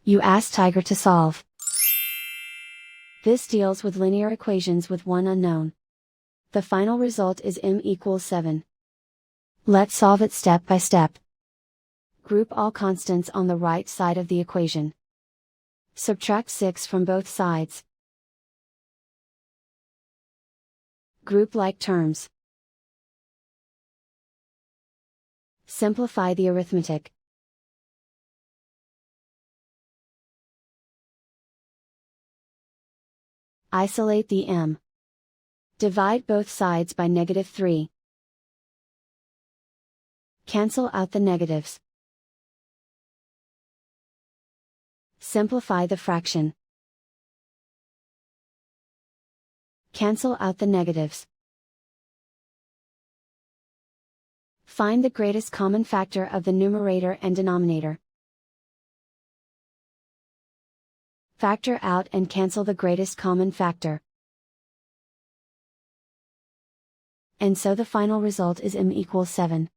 You ask Tiger to solve. This deals with linear equations with one unknown. The final result is m equals 7. Let's solve it step by step. Group all constants on the right side of the equation. Subtract 6 from both sides. Group like terms. Simplify the arithmetic. Isolate the m. Divide both sides by -3. Cancel out the negatives. Simplify the fraction. Cancel out the negatives. Find the greatest common factor of the numerator and denominator. Factor out and cancel the greatest common factor. And so the final result is m equals 7.